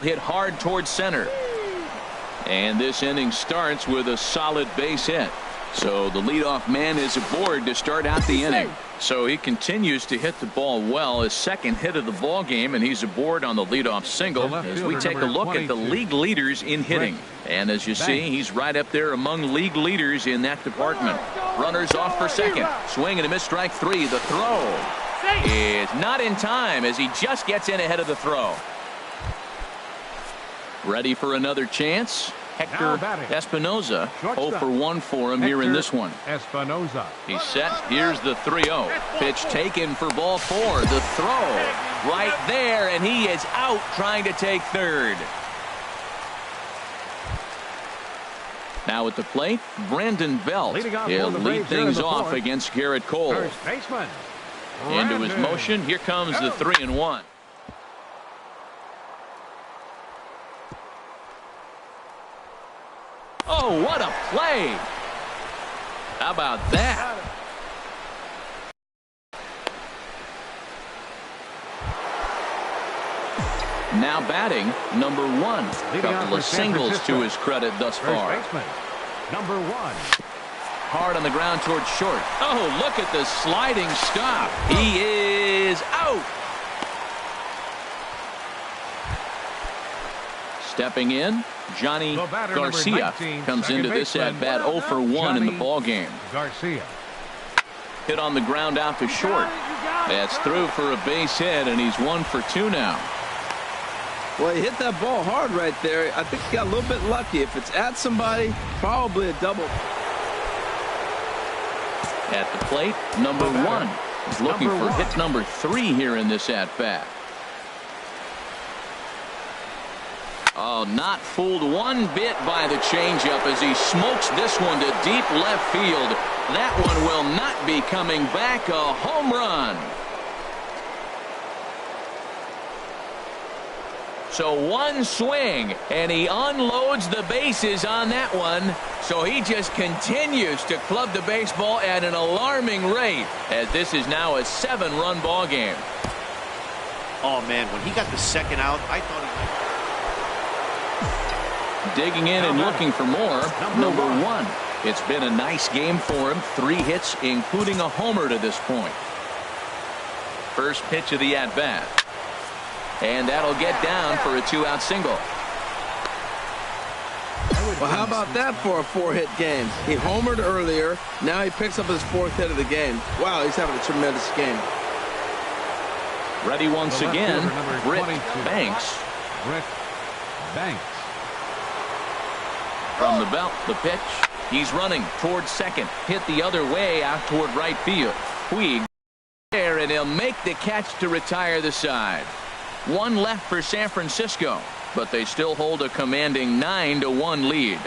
hit hard towards center. And this inning starts with a solid base hit. So the leadoff man is aboard to start out the inning. So he continues to hit the ball well. His second hit of the ball game, and he's aboard on the leadoff single as we take a look at the league leaders in hitting. And as you see, he's right up there among league leaders in that department. Runners off for second. Swing and a miss, strike three. The throw is not in time as he just gets in ahead of the throw. Ready for another chance. Hector Espinoza, 0 for 1 for him here in this one. Espinoza. He's set. Here's the 3-0. Pitch taken for ball 4. The throw right there, and he is out trying to take third. Now at the plate, Brandon Belt. He'll lead things off against Garrett Cole. First baseman. Into his motion. Here comes the 3-1. Oh, what a play. How about that? Now batting, number 1. A couple of singles to his credit thus far. First baseman, number 1. Hard on the ground towards short. Oh, look at the sliding stop. He is out. Stepping in, Johnny Garcia comes into this at bat 0 for 1 in the ball game. Garcia. Hit on the ground out to short. That's through for a base hit, and he's 1 for 2 now. Well, he hit that ball hard right there. I think he got a little bit lucky. If it's at somebody, probably a double. At the plate, number 1. He's looking for hit number 3 here in this at bat. Oh, not fooled one bit by the changeup as he smokes this one to deep left field. That one will not be coming back. A home run. So one swing, and he unloads the bases on that one. So he just continues to club the baseball at an alarming rate, as this is now a 7-run ball game. Oh, man, when he got the second out, I thought he might. Digging in and looking for more, number 1. It's been a nice game for him. 3 hits, including a homer to this point. First pitch of the at-bat. And that'll get down for a 2-out single. Well, how about that for a 4-hit game? He homered earlier. Now he picks up his 4th hit of the game. Wow, he's having a tremendous game. Ready once again, Britt Banks. Britt Banks. From the belt, the pitch. He's running towards second. Hit the other way out toward right field. Puig there, and he'll make the catch to retire the side. 1 left for San Francisco, but they still hold a commanding 9-1 lead.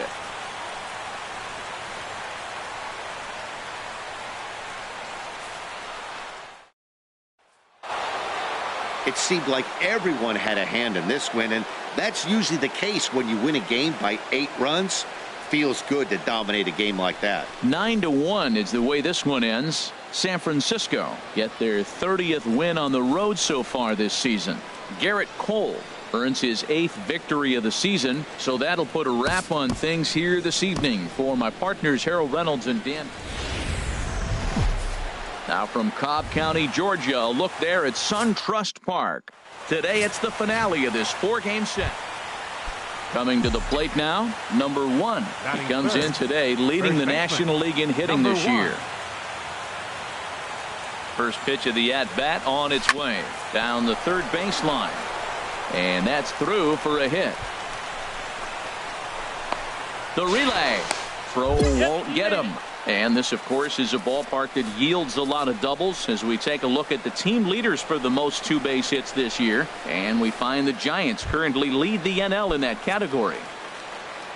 It seemed like everyone had a hand in this win, and that's usually the case when you win a game by 8 runs. Feels good to dominate a game like that. 9-1 is the way this one ends. San Francisco get their 30th win on the road so far this season. Garrett Cole earns his 8th victory of the season, so that'll put a wrap on things here this evening. For my partners Harold Reynolds and Dan. Now from Cobb County, Georgia, a look there at SunTrust Park. Today it's the finale of this 4-game set. Coming to the plate now, number 1. He comes in today leading the National League in hitting this year. First pitch of the at-bat on its way down the third baseline. And that's through for a hit. The relay. Throw won't get him. And this, of course, is a ballpark that yields a lot of doubles as we take a look at the team leaders for the most 2-base hits this year. And we find the Giants currently lead the NL in that category.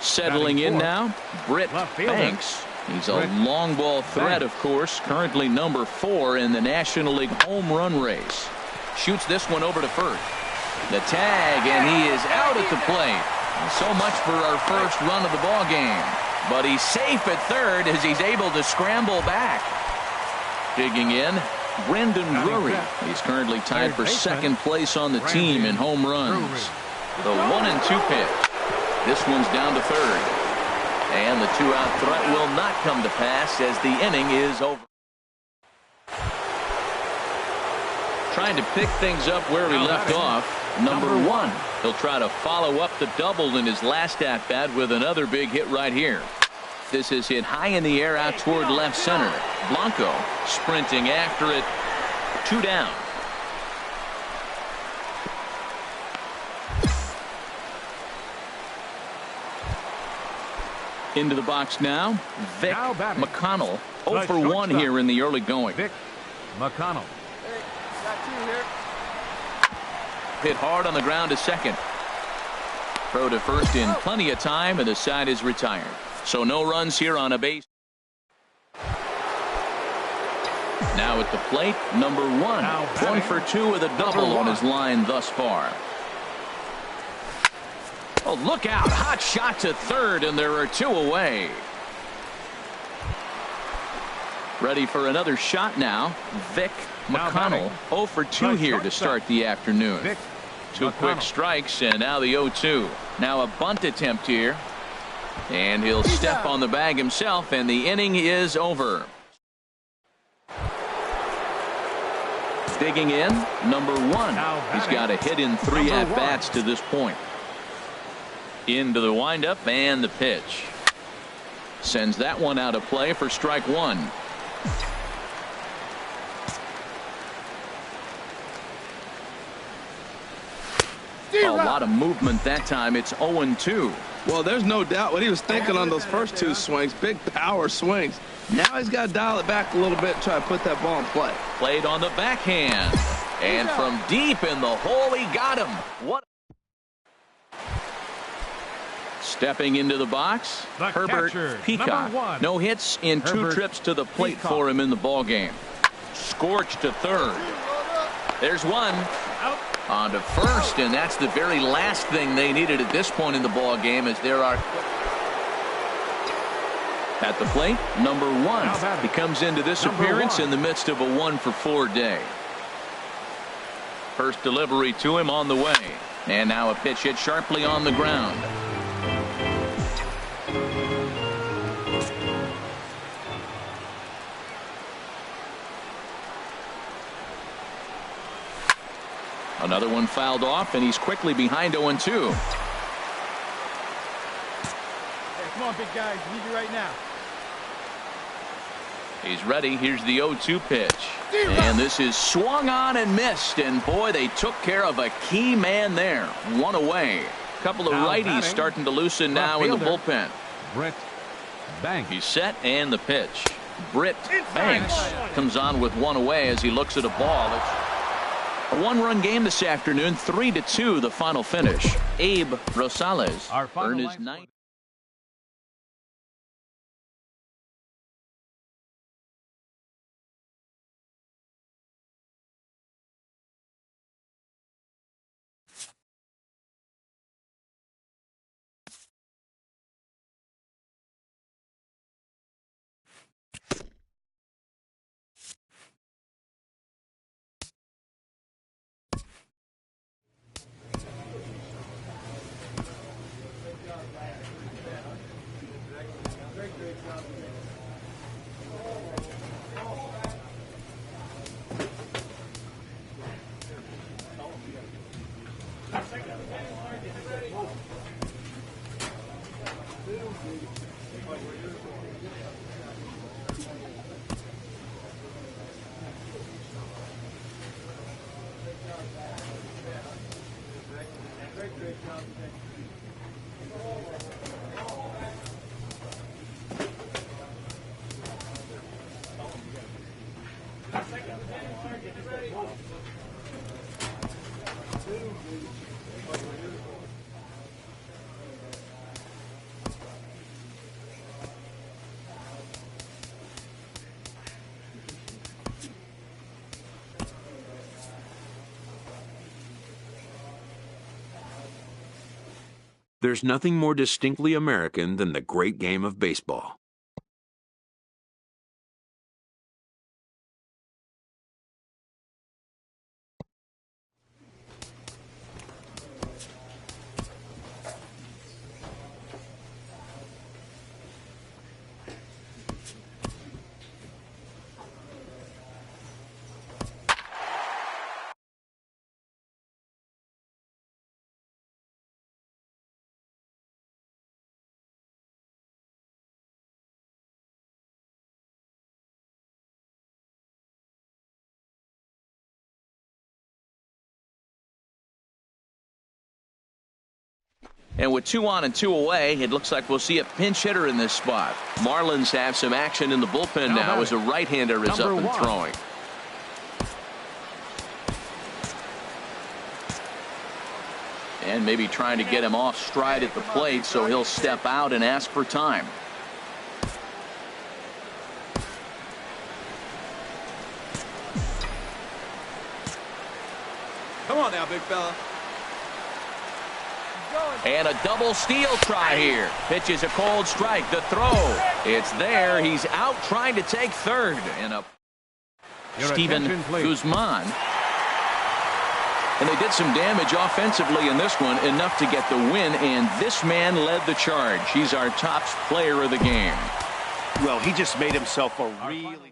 Settling in now, Britt Banks. He's a long ball threat, of course, currently number 4 in the National League home run race. Shoots this one over to first. The tag, and he is out at the plate. So much for our first run of the ball game. But he's safe at third as he's able to scramble back. Digging in, Brendan Drury. He's currently tied for second place on the team in home runs. The 1-2 pitch. This one's down to third. And the 2-out threat will not come to pass as the inning is over. Trying to pick things up where he left off. Number 1. He'll try to follow up the double in his last at-bat with another big hit right here. This is hit high in the air out toward left center. Blanco sprinting after it. 2 down. Into the box now. Vic McConnell. 0 for 1 here in the early going. Vic McConnell. Hit hard on the ground to second. Throw to first in plenty of time, and the side is retired. So no runs here on a base. Now at the plate, number 1. 1 for 2 with a double on his line thus far. Oh, look out. Hot shot to third, and there are 2 away. Ready for another shot now. Vic McConnell. 0 for 2 here to start the afternoon. 2 quick strikes, and now the 0-2. Now a bunt attempt here. And he'll step on the bag himself, and the inning is over. Digging in, number 1. He's got a hit in 3 at-bats to this point. Into the windup and the pitch. Sends that one out of play for strike 1. A lot of movement that time. It's 0-2. Well, there's no doubt what he was thinking on those first 2 swings. Big power swings. Now he's got to dial it back a little bit and try to put that ball in play. Played on the backhand. And from deep in the hole, he got him. What? Stepping into the box, Herbert Peacock. No hits in 2 trips to the plate for him in the ballgame. Scorched to third. There's one. On to first, and that's the very last thing they needed at this point in the ball game, as there are at the plate, number 1. He comes into this appearance in the midst of a 1-for-4 day. First delivery to him on the way, and now a pitch hit sharply on the ground. Another one fouled off, and he's quickly behind 0-2. Hey, come on, big guy. We need you right now. He's ready. Here's the 0-2 pitch. And this is swung on and missed. And, boy, they took care of a key man there. 1 away. A couple of righties starting to loosen now in the bullpen. Britt Banks. He's set, and the pitch. Britt Banks comes on with 1 away as he looks at a ball. A 1-run game this afternoon, 3-2 the final finish. Abe Rosales earned his 9th. There's nothing more distinctly American than the great game of baseball. And with 2 on and 2 away, it looks like we'll see a pinch hitter in this spot. Marlins have some action in the bullpen now as a right-hander is up and throwing. And maybe trying to get him off stride at the plate, so he'll step out and ask for time. Come on now, big fella. And a double steal try here. Pitches a cold strike. The throw. It's there. He's out trying to take third. And up Steven Guzman. And they did some damage offensively in this one, enough to get the win. And this man led the charge. He's our top player of the game. Well, he just made himself a really...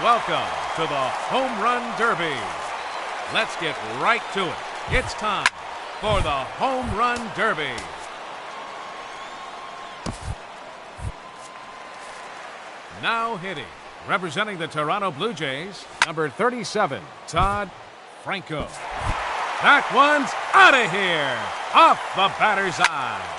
Welcome to the Home Run Derby. Let's get right to it. It's time for the Home Run Derby. Now hitting, representing the Toronto Blue Jays, number 37, Todd Franco. That one's out of here, off the batter's eye.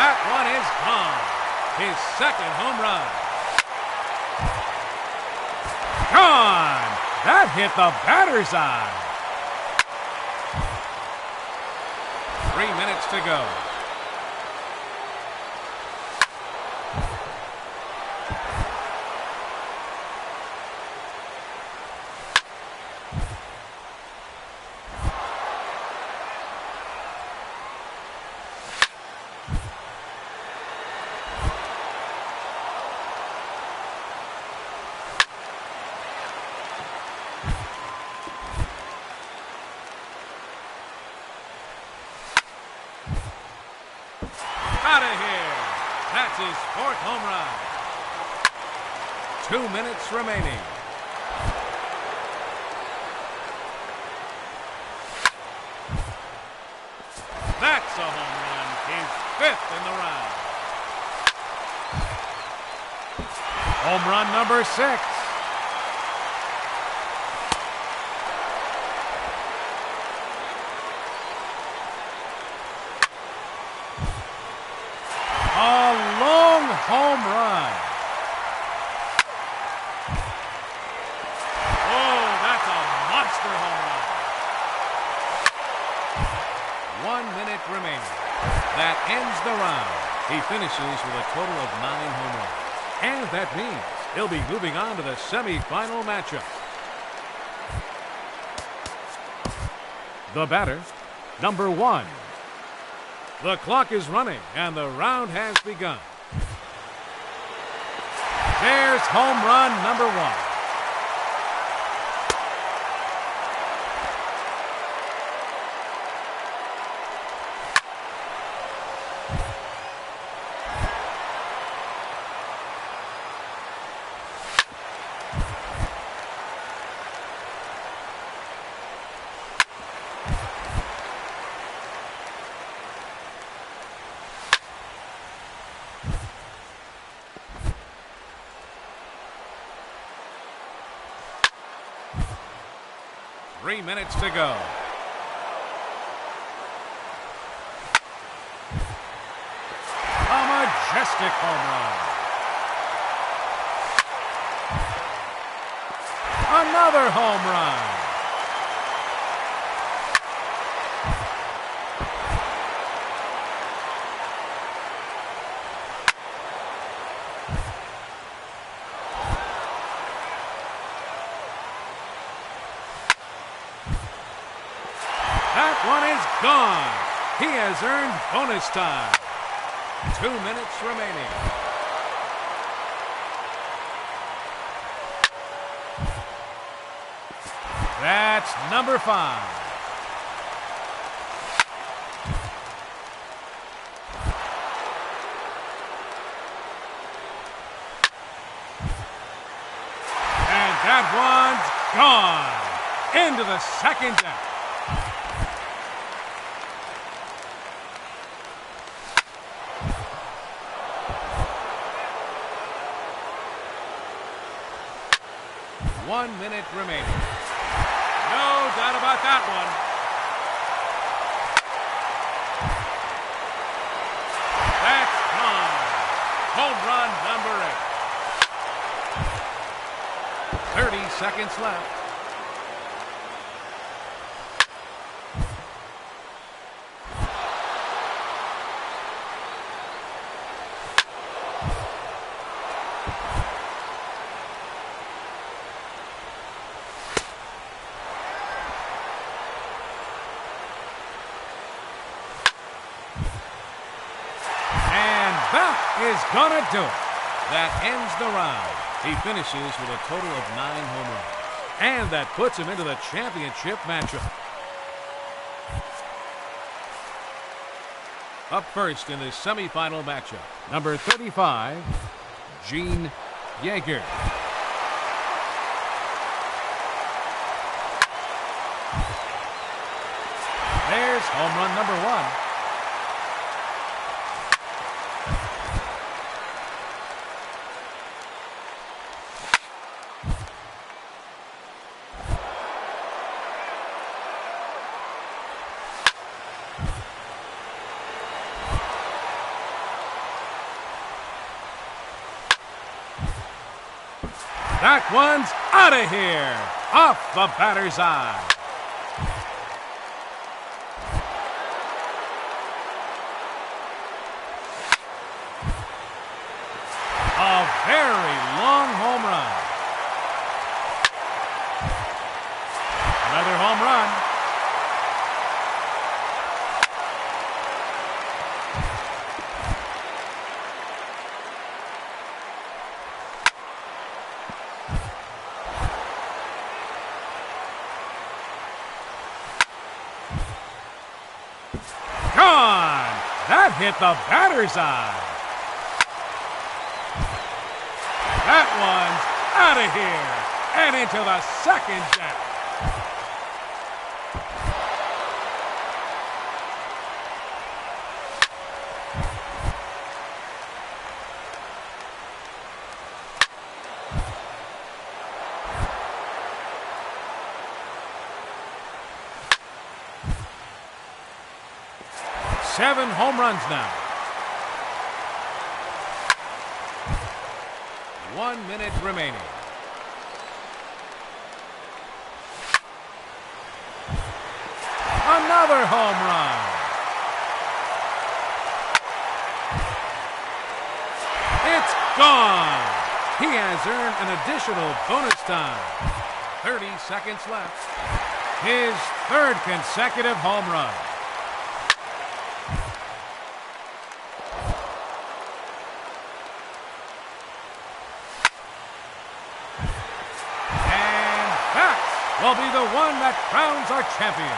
That one is gone. His second home run. Gone! That hit the batter's eye. 3 minutes to go. here. That's his 4th home run. 2 minutes remaining. That's a home run. His 5th in the round. Home run number 6. A long home run. Oh, that's a monster home run. 1 minute remaining. That ends the round. He finishes with a total of 9 home runs. And that means he'll be moving on to the semifinal matchup. The batter, number 1. The clock is running and the round has begun. There's home run number 1. Three minutes to go. A majestic home run. Another home run. That one is gone. He has earned bonus time. 2 minutes remaining. That's number 5. And that one's gone. Into the second deck. One minute remaining. No doubt about that one. That's gone. Home run number 8. 30 seconds left. That is gonna do it. That ends the round. He finishes with a total of 9 home runs. And that puts him into the championship matchup. Up first in the semifinal matchup, number 35, Gene Yeager. There's home run number 1. That one's out of here, off the batter's eye. A very long home run. Another home run. Gone! That hit the batter's eye. That one's out of here and into the second deck. Seven home runs now. 1 minute remaining. Another home run. It's gone. He has earned an additional bonus time. 30 seconds left. His third consecutive home run. Will be the one that crowns our champion.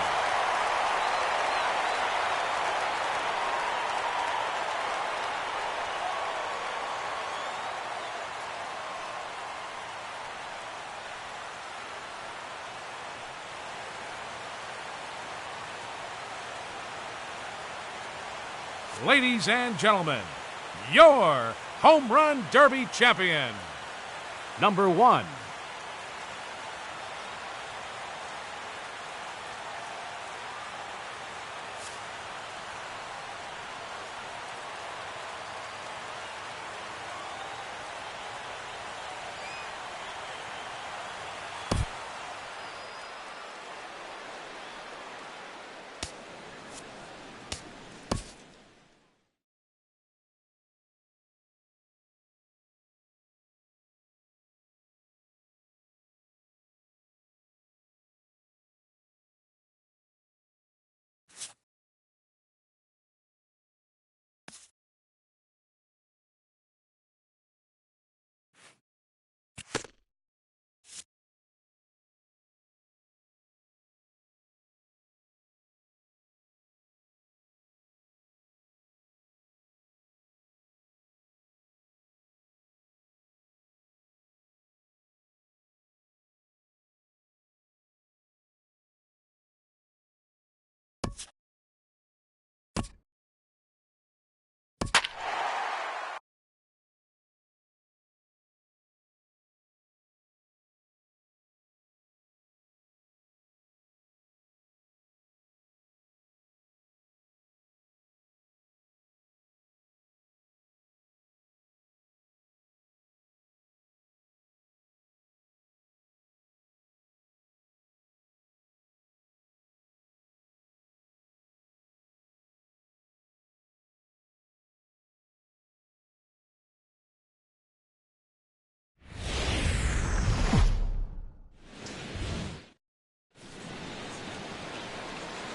Ladies and gentlemen, your Home Run Derby champion, number 1.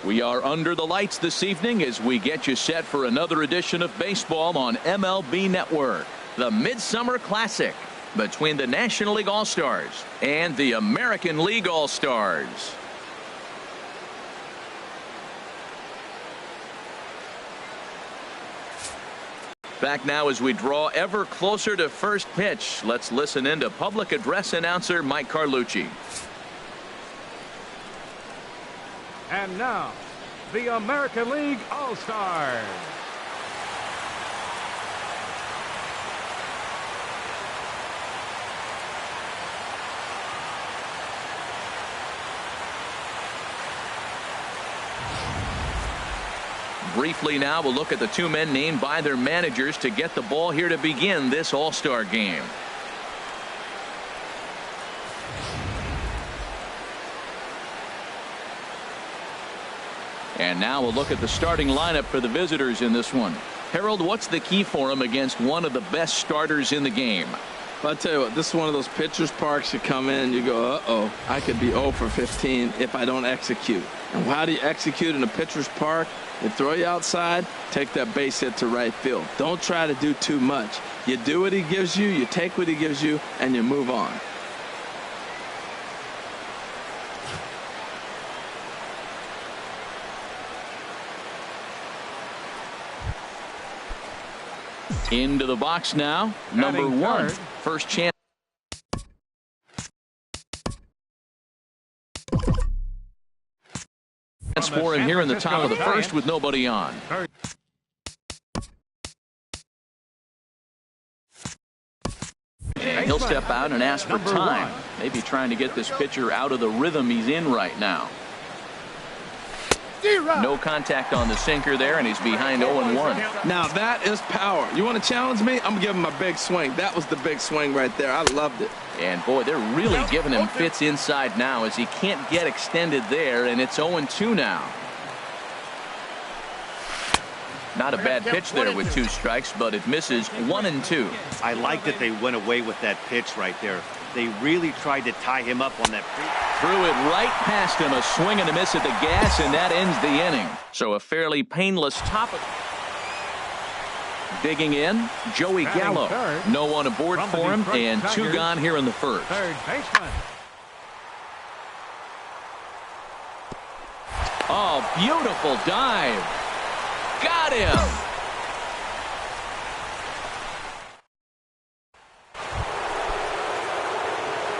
We are under the lights this evening as we get you set for another edition of baseball on MLB Network. The Midsummer Classic between the National League All-Stars and the American League All-Stars. Back now as we draw ever closer to first pitch. Let's listen in to public address announcer Mike Carlucci. And now, the American League All-Stars. Briefly now, we'll look at the two men named by their managers to get the ball here to begin this All-Star game. And now we'll look at the starting lineup for the visitors in this one. Harold, what's the key for them against one of the best starters in the game? Well, I'll tell you what, this is one of those pitcher's parks you come in and you go, uh-oh, I could be 0 for 15 if I don't execute. And how do you execute in a pitcher's park? They throw you outside, take that base hit to right field. Don't try to do too much. You do what he gives you, you take what he gives you, and you move on. Into the box now. Number Batting one. third. First chance for him here in the top of the first with nobody on. And he'll step out and ask for time. Maybe trying to get this pitcher out of the rhythm he's in right now. No contact on the sinker there, and he's behind 0-1. Now that is power. You want to challenge me? I'm going to give him a big swing. That was the big swing right there. I loved it. And boy, they're really giving him fits inside now as he can't get extended there, and it's 0-2 now. Not a bad pitch there with 2 strikes, but it misses 1-2. I like that they went away with that pitch right there. They really tried to tie him up on that. Threw it right past him, a swing and a miss at the gas, and that ends the inning. So a fairly painless top. Digging in, Joey Gallo. No one aboard for him, and 2 gone here in the first. Third baseman. Oh, beautiful dive. Got him.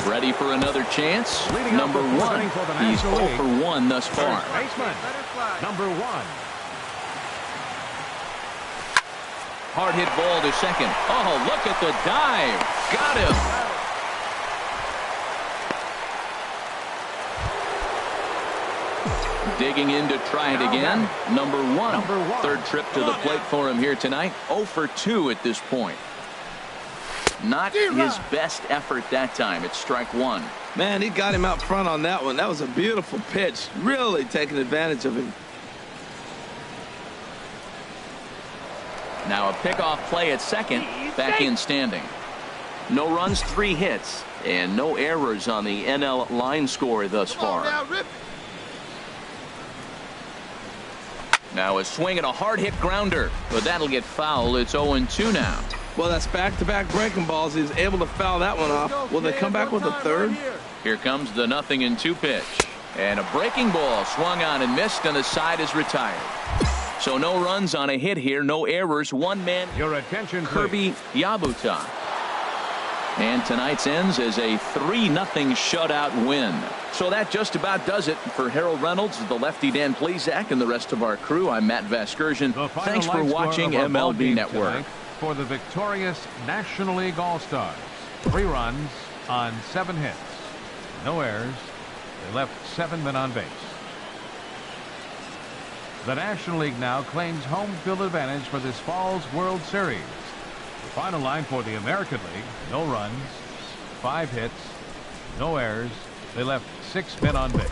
Ready for another chance. Number 1. He's 0 for 1 thus far. Baseman. Number 1. Hard hit ball to second. Oh, look at the dive. Got him. Digging in to try it again. Number 1. Third trip to the plate for him here tonight. 0 for 2 at this point. Not his best effort that time. It's strike 1. Man, he got him out front on that one. That was a beautiful pitch. Really taking advantage of him. Now a pickoff play at second. Back in standing. No runs, 3 hits, and no errors on the NL line score thus far. Now a swing and a hard hit grounder, but that'll get foul. It's 0-2 now. Well, that's back-to-back breaking balls. He's able to foul that one off. Will they come back with a third? Here comes the 0-2 pitch. And a breaking ball swung on and missed, and the side is retired. So no runs on a hit here, no errors. 1 man. Your attention, Kirby Yabuta. And tonight's ends as a 3-0 shutout win. So that just about does it for Harold Reynolds, the lefty Dan Plesac, and the rest of our crew. I'm Matt Vasgersian. Thanks for watching MLB Network. For the victorious National League All-Stars. 3 runs on 7 hits. No errors. They left 7 men on base. The National League now claims home field advantage for this fall's World Series. The final line for the American League: no runs, 5 hits, no errors. They left 6 men on base.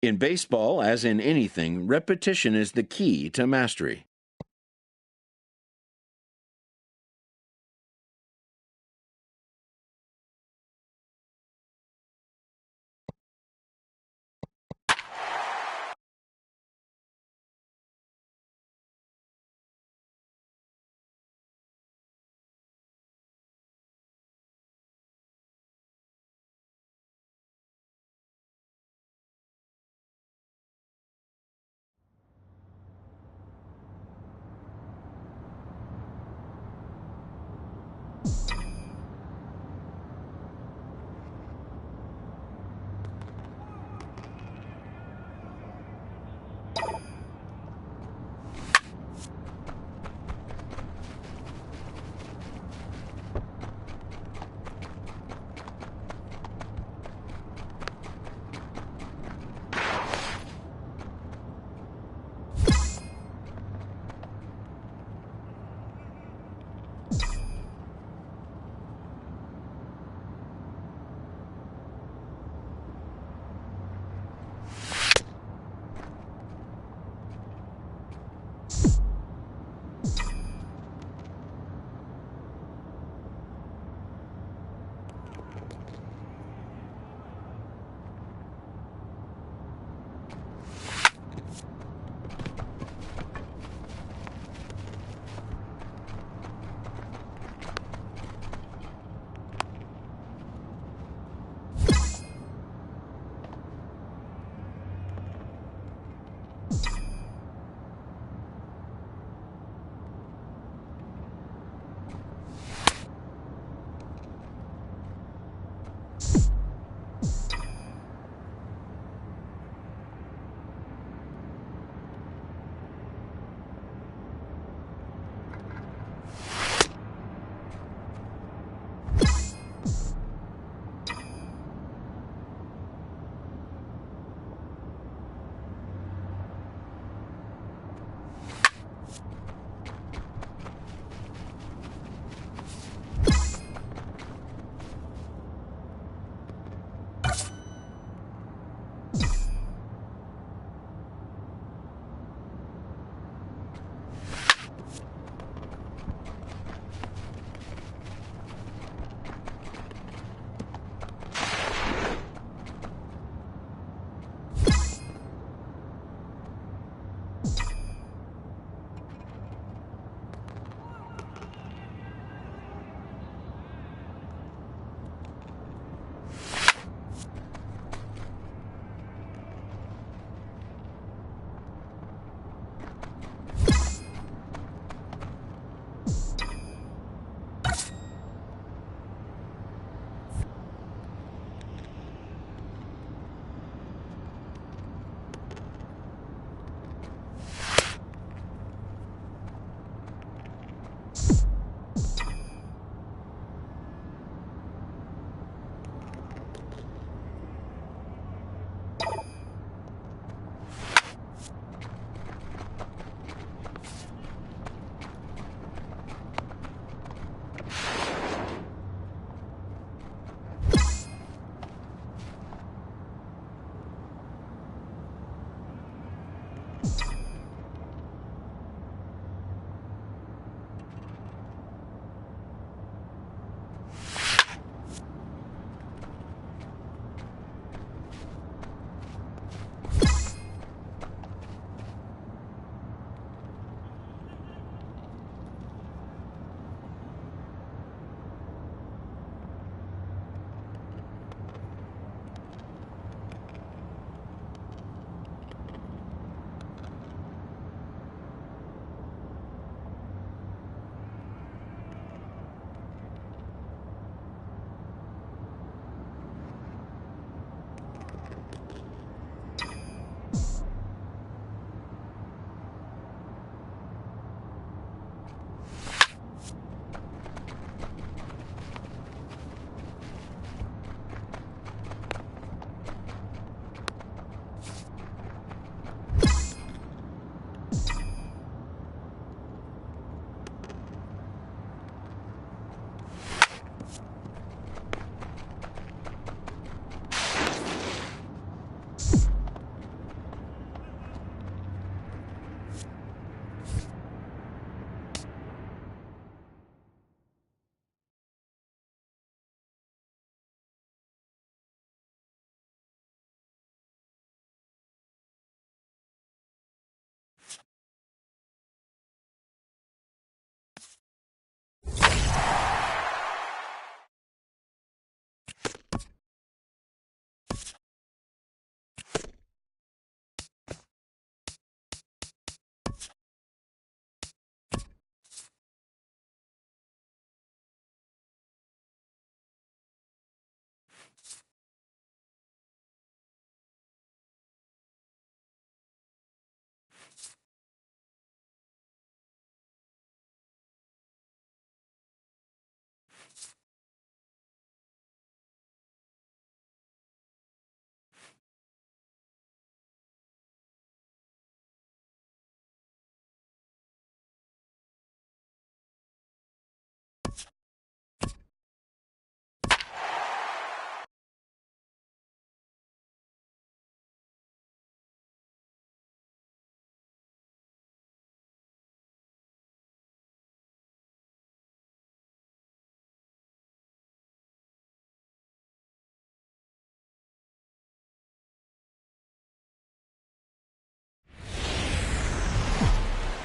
In baseball, as in anything, repetition is the key to mastery.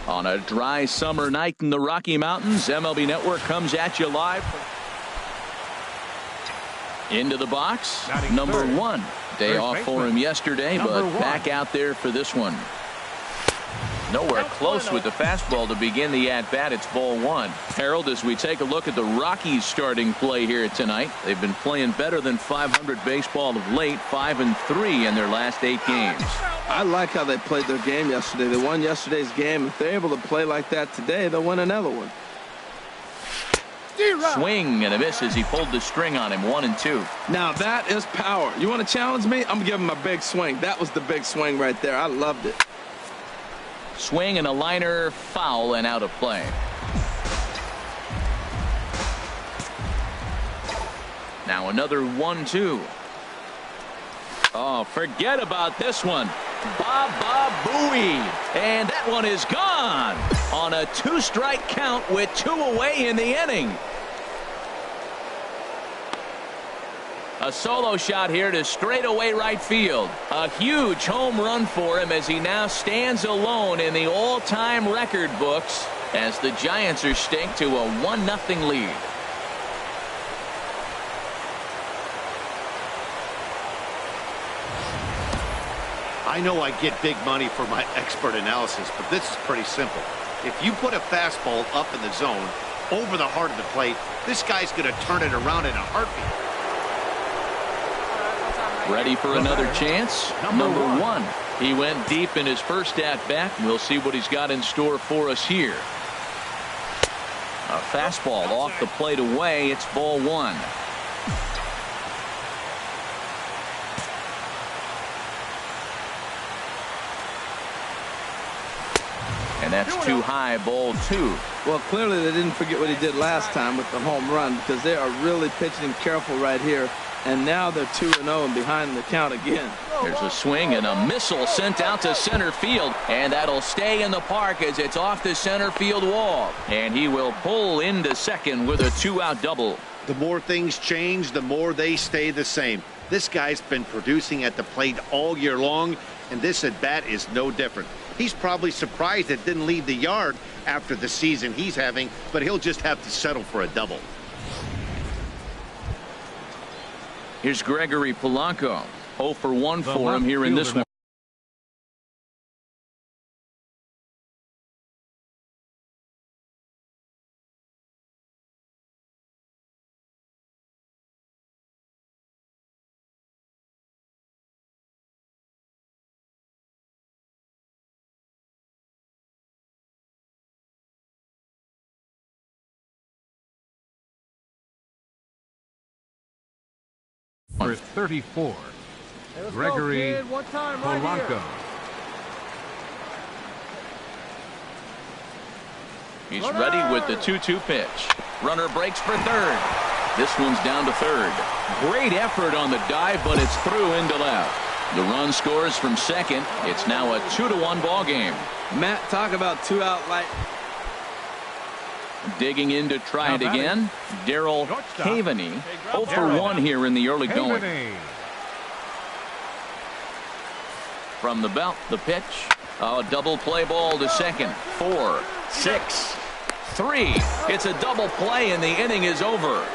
On a dry summer night in the Rocky Mountains, MLB Network comes at you live. Into the box, number 1. Day off for him yesterday, but back out there for this one. Nowhere close with the fastball to begin the at-bat. It's ball 1. Harold, as we take a look at the Rockies starting play here tonight, they've been playing better than 500 baseball of late, 5-3 in their last 8 games. I like how they played their game yesterday. They won yesterday's game. If they're able to play like that today, they'll win another one. Swing and a miss as he pulled the string on him. 1-2. Now that is power. You want to challenge me? I'm giving him a big swing. That was the big swing right there. I loved it. Swing and a liner, foul and out of play. Now another 1-2. Oh, forget about this one. Baba Booey. And that one is gone on a 2-strike count with 2 away in the inning. A solo shot here to straightaway right field. A huge home run for him as he now stands alone in the all-time record books as the Giants are staked to a 1-0 lead. I know I get big money for my expert analysis, but this is pretty simple. If you put a fastball up in the zone over the heart of the plate, this guy's going to turn it around in a heartbeat. Ready for another chance? Number 1. He went deep in his first at-bat. We'll see what he's got in store for us here. A fastball off the plate away. It's ball 1. And that's too high, ball 2. Well, clearly they didn't forget what he did last time with the home run, because they are really pitching him careful right here. And now they're 2-0 and behind the count again. There's a swing and a missile sent out to center field. And that'll stay in the park as it's off the center field wall. And he will pull into second with a 2-out double. The more things change, the more they stay the same. This guy's been producing at the plate all year long, and this at-bat is no different. He's probably surprised it didn't leave the yard after the season he's having, but he'll just have to settle for a double. Here's Gregory Polanco. 0 for 1 for him here in this one. Number 34, Gregory Polanco. He's ready with the 2-2 pitch. Runner breaks for third. This one's down to third. Great effort on the dive, but it's through into left. The run scores from second. It's now a 2-1 ball game. Matt, talk about 2-out light. Digging in to try it again. Darryl Haveney. 0 for 1 here in the early going. From the belt, the pitch. A double play ball to second. 4, 6, 3. It's a double play and the inning is over.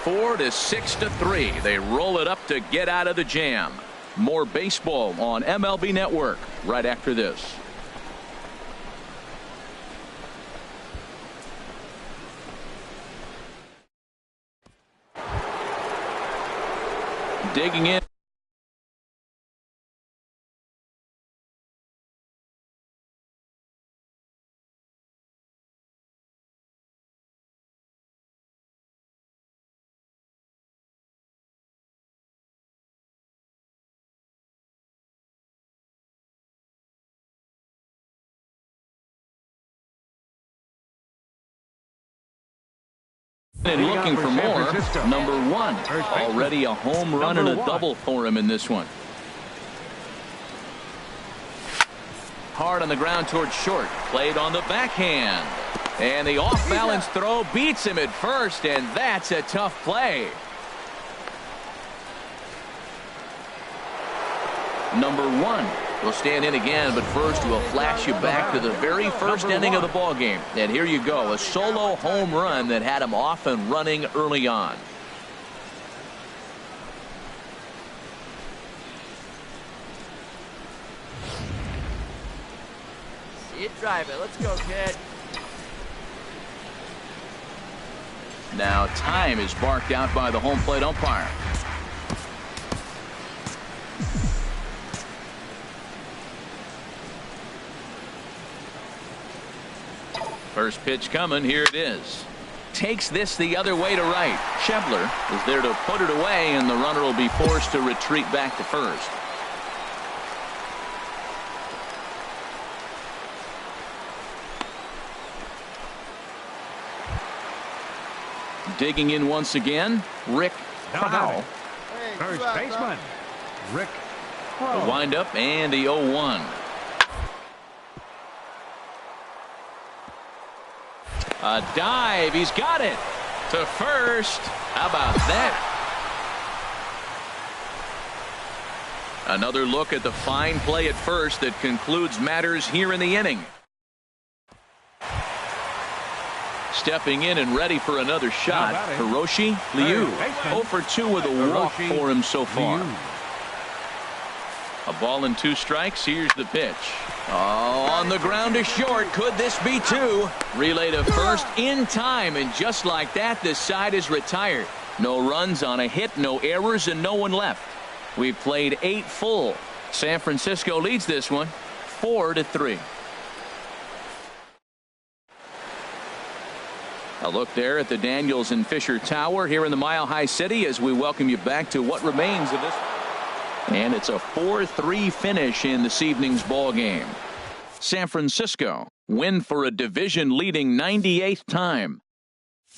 4 to 6 to 3. They roll it up to get out of the jam. More baseball on MLB Network right after this. Digging in. And looking for more. Number 1. Already a home run and a double for him in this one. Hard on the ground towards short. Played on the backhand. And the off-balance throw beats him at first, and that's a tough play. Number 1. We'll stand in again, but first we'll flash you back to the very first inning of the ball game. And here you go, a solo home run that had him off and running early on. See it, drive it. Let's go, kid. Now time is marked out by the home plate umpire. First pitch coming. Here it is. Takes this the other way to right. Schebler is there to put it away, and the runner will be forced to retreat back to first. Digging in once again, Rick Crow. First baseman, Rick The Crow. windup and the 0-1. A dive. He's got it to first. How about that? Another look at the fine play at first that concludes matters here in the inning. Stepping in and ready for another shot, Hiroshi Liu. 0 for 2 with a walk for him so far. A ball and 2 strikes. Here's the pitch. Oh, on the ground to short. Could this be 2? Relay to first in time, and just like that, this side is retired. No runs on a hit, no errors, and no one left. We've played 8 full. San Francisco leads this one 4-3. A look there at the Daniels and Fisher Tower here in the Mile High City as we welcome you back to what remains of this. And it's a 4-3 finish in this evening's ball game. San Francisco win for a division-leading 98th time.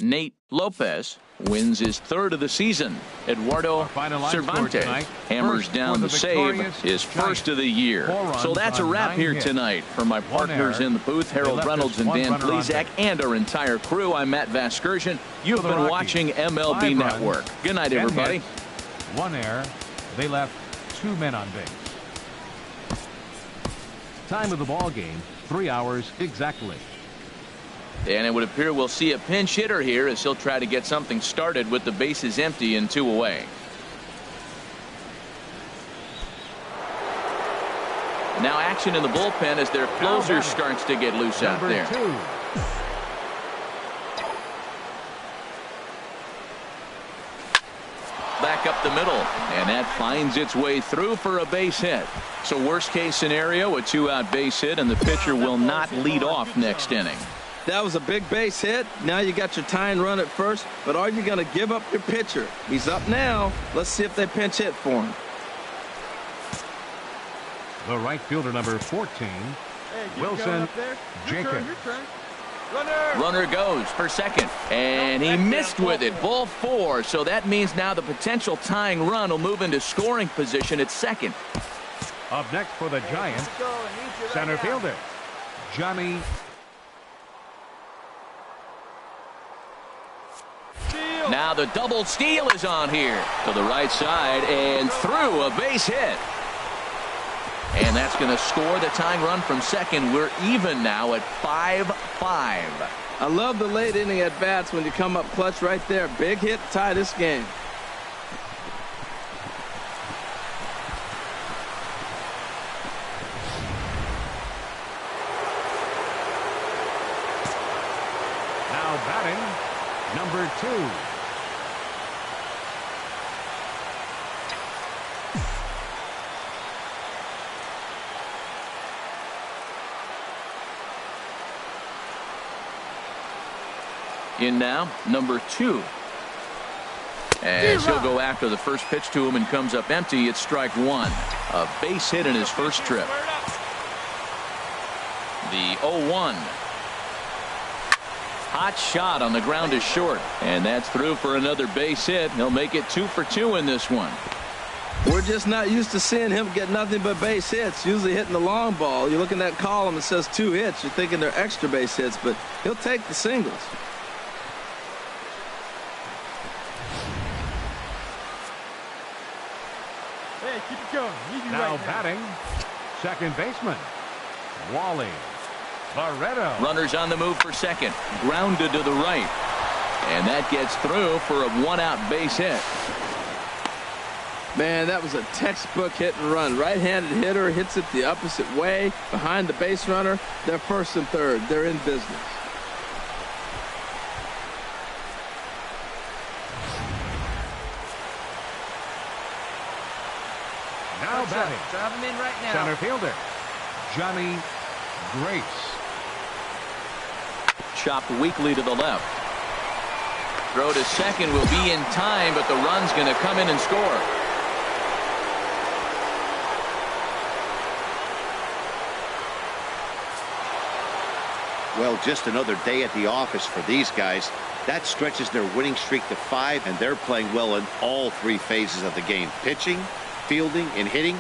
Nate Lopez wins his 3rd of the season. Eduardo Cervantes hammers down the save, his 1st of the year. So that's a wrap here tonight. For my partners in the booth, Harold Reynolds and Dan Plezak, and our entire crew, I'm Matt Vasgersian. You've been watching MLB Network. Good night, everybody. 1 error. They left 2 men on base. Time of the ball game, 3 hours exactly. And it would appear we'll see a pinch hitter here as he'll try to get something started with the bases empty and 2 away. Now action in the bullpen as their closer starts to get loose out there. Back up the middle, and that finds its way through for a base hit. So worst case scenario, a 2-out base hit, and the pitcher will not lead off next inning. That was a big base hit. Now you got your tying run at first, but are you going to give up your pitcher? He's up now. Let's see if they pinch hit for him. The right fielder, number 14, Wilson Jacobs. Runner goes for second, and he missed with it. Ball 4, so that means now the potential tying run will move into scoring position at second. Up next for the Giants, center fielder Johnny. Now the double steal is on here to the right side and through a base hit. And that's going to score the tying run from second. We're even now at 5-5. I love the late inning at bats when you come up clutch right there. Big hit, tie this game. Now batting, number 2. In now, number 2. As he'll go after the first pitch to him and comes up empty, it's strike 1. A base hit in his first trip. The 0-1. Hot shot on the ground is short, and that's through for another base hit. He'll make it 2 for 2 in this one. We're just not used to seeing him get nothing but base hits, usually hitting the long ball. You look in that column, it says 2 hits. You're thinking they're extra base hits, but he'll take the singles. Hey, keep it going. Now batting, Second baseman, Wally Barreto. Runners on the move for second. Grounded to the right. And that gets through for a one-out base hit. Man, that was a textbook hit and run. Right-handed hitter hits it the opposite way behind the base runner. They're first and third. They're in business. Now batting, Drive him in right now. center fielder, Johnny Grace. Chopped weakly to the left. Throw to second will be in time, but the run's going to come in and score. Well, just another day at the office for these guys. That stretches their winning streak to 5, and they're playing well in all 3 phases of the game. Pitching, fielding, and hitting.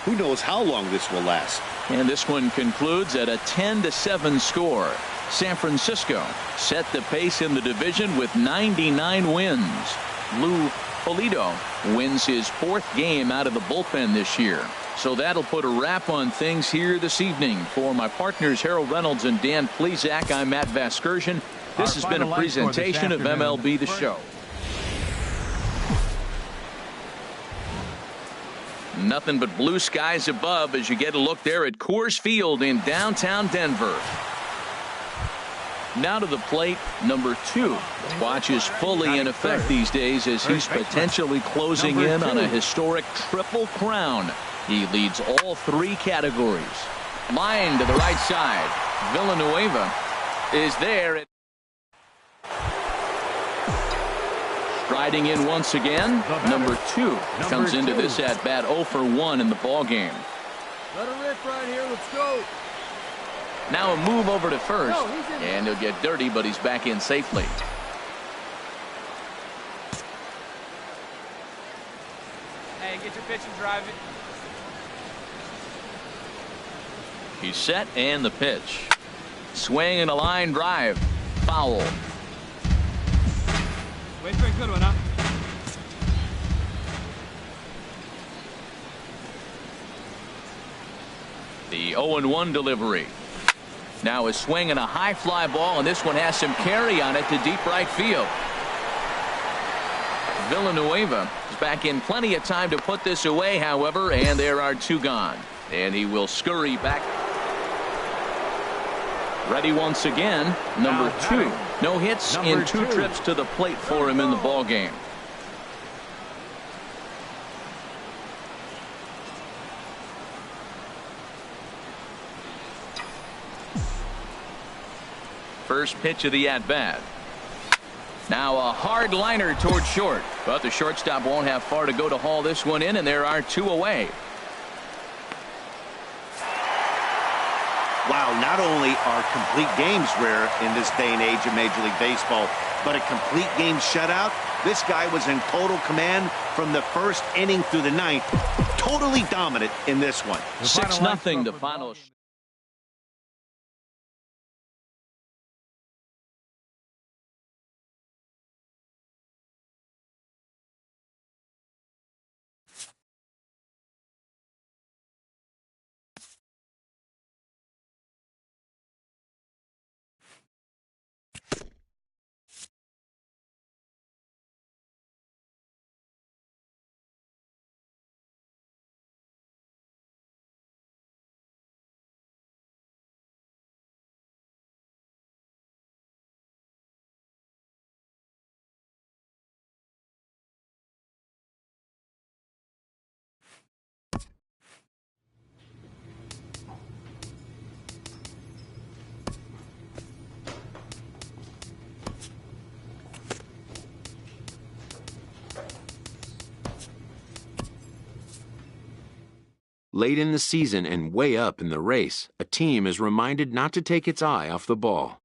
Who knows how long this will last. And this one concludes at a 10-7 score. San Francisco set the pace in the division with 99 wins. Lou Polito wins his 4th game out of the bullpen this year. So that'll put a wrap on things here this evening. For my partners Harold Reynolds and Dan Plesac, I'm Matt Vasgersian. This has been a presentation of MLB The Show. Nothing but blue skies above as you get a look there at Coors Field in downtown Denver. Now to the plate, number 2. Watch is fully in effect these days as he's potentially closing in on a historic triple crown. He leads all 3 categories. Line to the right side. Villanueva is there. Striding in once again, number 2 comes into this at bat 0 for 1 in the ball game. Let her rip right here. Let's go. Now a move over to first, and he'll get dirty, but he's back in safely. Hey, get your pitch and drive it. He's set, and the pitch. Swing and a line drive. Foul. Wait for a good one, huh? The 0-1 delivery. Now a swing and a high fly ball, and this one has some carry on it to deep right field. Villanueva is back in plenty of time to put this away, however, and there are 2 gone. And he will scurry back. Ready once again, number 2. No hits in 2 trips to the plate for him in the ball game. First pitch of the at-bat. Now a hard liner toward short, but the shortstop won't have far to go to haul this one in, and there are 2 away. Wow, not only are complete games rare in this day and age of Major League Baseball, but a complete game shutout. This guy was in total command from the first inning through the 9th. Totally dominant in this one. 6-0 the final. Late in the season and way up in the race, a team is reminded not to take its eye off the ball.